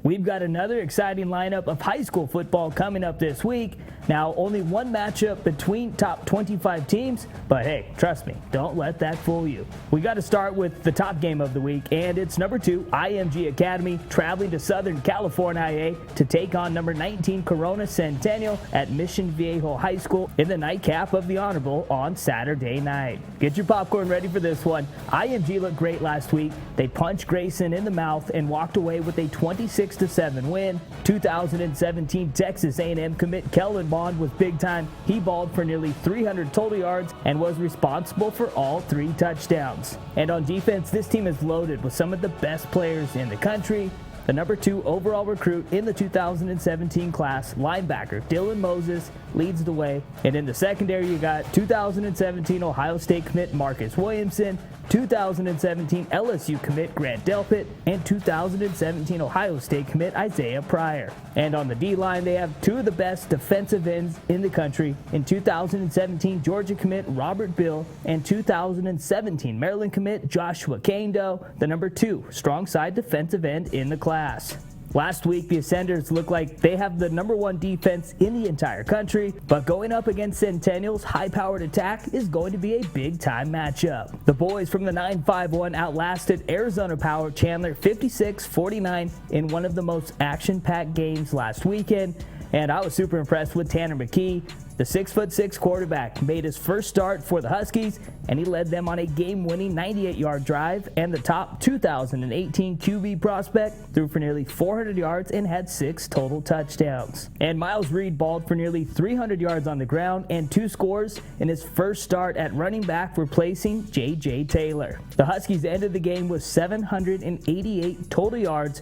We've got another exciting lineup of high school football coming up this week. Now, only one matchup between top 25 teams, but hey, trust me, don't let that fool you. We got to start with the top game of the week, and it's number 2, IMG Academy, traveling to Southern California to take on number 19 Corona Centennial at Mission Viejo High School in the nightcap of the Honor Bowl on Saturday night. Get your popcorn ready for this one. IMG looked great last week. They punched Grayson in the mouth and walked away with a 26-7 win. 2017 Texas A&M commit Kellen Bond was big time. He balled for nearly 300 total yards and was responsible for all 3 touchdowns. And on defense, this team is loaded with some of the best players in the country. The number 2 overall recruit in the 2017 class, linebacker Dylan Moses, leads the way. And in the secondary, you got 2017 Ohio State commit Marcus Williamson, 2017 LSU commit Grant Delpit, and 2017 Ohio State commit Isaiah Pryor. And on the D-line, they have 2 of the best defensive ends in the country. In 2017, Georgia commit Robert Bill, and 2017 Maryland commit Joshua Kando, the number 2 strong side defensive end in the class. Last week, the Ascenders look like they have the number 1 defense in the entire country, but going up against Centennial's high-powered attack is going to be a big-time matchup. The boys from the 951 outlasted Arizona Power Chandler 56-49 in one of the most action-packed games last weekend, and I was super impressed with Tanner McKee. The 6'6" quarterback made his first start for the Huskies, and he led them on a game-winning 98-yard drive, and the top 2018 QB prospect threw for nearly 400 yards and had 6 total touchdowns. And Miles Reed balled for nearly 300 yards on the ground and 2 scores in his first start at running back, replacing J.J. Taylor. The Huskies ended the game with 788 total yards.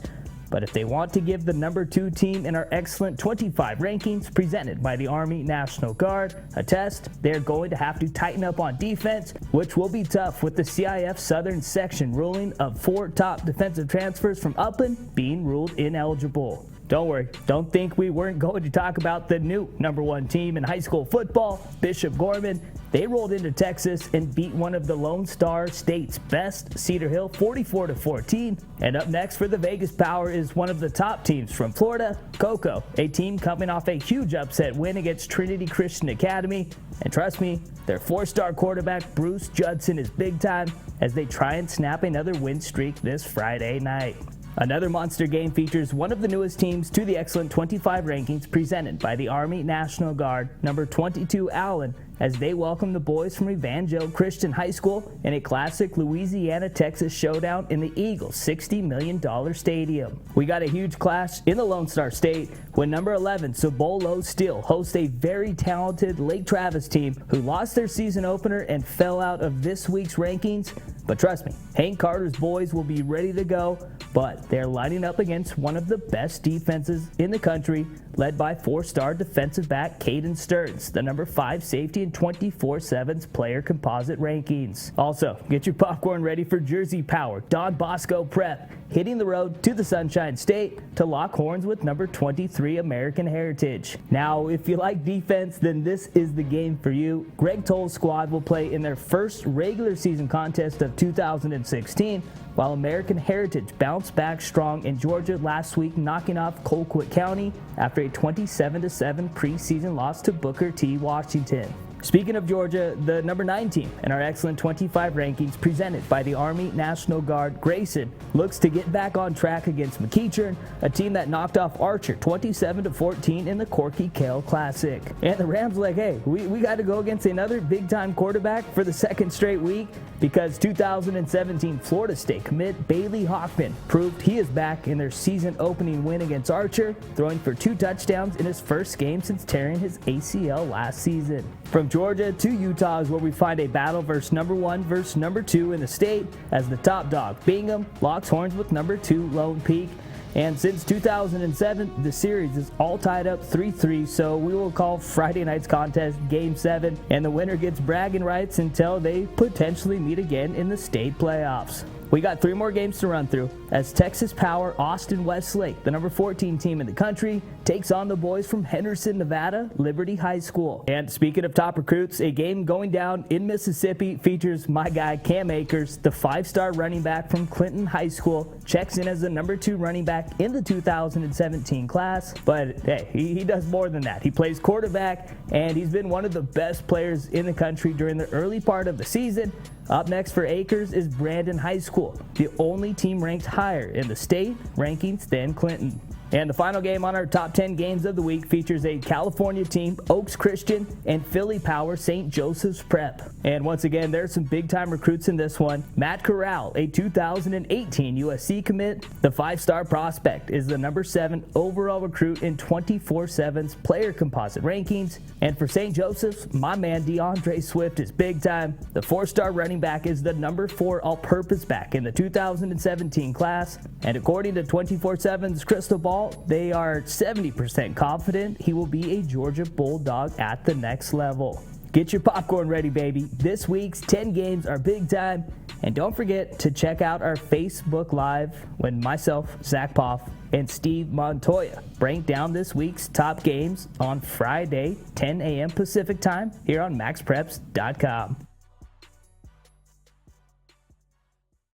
But if they want to give the number 2 team in our excellent 25 rankings presented by the Army National Guard a test, they're going to have to tighten up on defense, which will be tough with the CIF Southern Section ruling of 4 top defensive transfers from Upland being ruled ineligible. Don't worry, don't think we weren't going to talk about the new number 1 team in high school football, Bishop Gorman. They rolled into Texas and beat one of the Lone Star State's best, Cedar Hill, 44-14. And up next for the Vegas Power is one of the top teams from Florida, Cocoa, a team coming off a huge upset win against Trinity Christian Academy. And trust me, their 4-star quarterback, Bruce Judson, is big time as they try and snap another win streak this Friday night. Another monster game features one of the newest teams to the excellent 25 rankings presented by the Army National Guard, number 22 Allen, as they welcome the boys from Evangel Christian High School in a classic Louisiana-Texas showdown in the Eagles' $60 million stadium. We got a huge clash in the Lone Star State when number 11 Cibolo Steel hosts a very talented Lake Travis team who lost their season opener and fell out of this week's rankings. But trust me, Hank Carter's boys will be ready to go, but they're lining up against one of the best defenses in the country, led by 4-star defensive back Caden Stearns, the number 5 safety in 24/7's player composite rankings. Also, get your popcorn ready for Jersey Power Don Bosco Prep, hitting the road to the Sunshine State to lock horns with number 23 American Heritage. Now, if you like defense, then this is the game for you. Greg Toll's squad will play in their first regular season contest of 2016, while American Heritage bounced back strong in Georgia last week, knocking off Colquitt County after a 27-7 preseason loss to Booker T. Washington. Speaking of Georgia, the number 9 team in our excellent 25 rankings presented by the Army National Guard, Grayson, looks to get back on track against McEachern, a team that knocked off Archer 27-14 in the Corky Kale Classic. And the Rams like, hey, we got to go against another big-time quarterback for the second straight week, because 2017 Florida State commit Bailey Hoffman proved he is back in their season-opening win against Archer, throwing for 2 touchdowns in his first game since tearing his ACL last season. From Georgia to Utah is where we find a battle versus number 1 versus number 2 in the state, as the top dog, Bingham, locks horns with number 2, Lone Peak. And since 2007, the series is all tied up 3-3, so we will call Friday night's contest Game 7, and the winner gets bragging rights until they potentially meet again in the state playoffs. We got 3 more games to run through as Texas Power Austin Westlake, the number 14 team in the country, takes on the boys from Henderson, Nevada, Liberty High School. And speaking of top recruits, a game going down in Mississippi features my guy Cam Akers, the 5-star running back from Clinton High School, checks in as the number 2 running back in the 2017 class. But hey, he does more than that. He plays quarterback, and he's been one of the best players in the country during the early part of the season. Up next for Akers is Brandon High School, the only team ranked higher in the state rankings than Clinton. And the final game on our top 10 games of the week features a California team, Oaks Christian, and Philly Power St. Joseph's Prep. And once again, there's some big-time recruits in this one. Matt Corral, a 2018 USC commit, the 5-star prospect, is the number 7 overall recruit in 24/7's player composite rankings. And for St. Joseph's, my man DeAndre Swift is big-time. The 4-star running back is the number 4 all-purpose back in the 2017 class. And according to 24/7's Crystal Ball, they are 70% confident he will be a Georgia Bulldog at the next level. Get your popcorn ready, baby. This week's 10 games are big time. And don't forget to check out our Facebook Live when myself, Zach Poff, and Steve Montoya break down this week's top games on Friday, 10 a.m. Pacific time here on MaxPreps.com.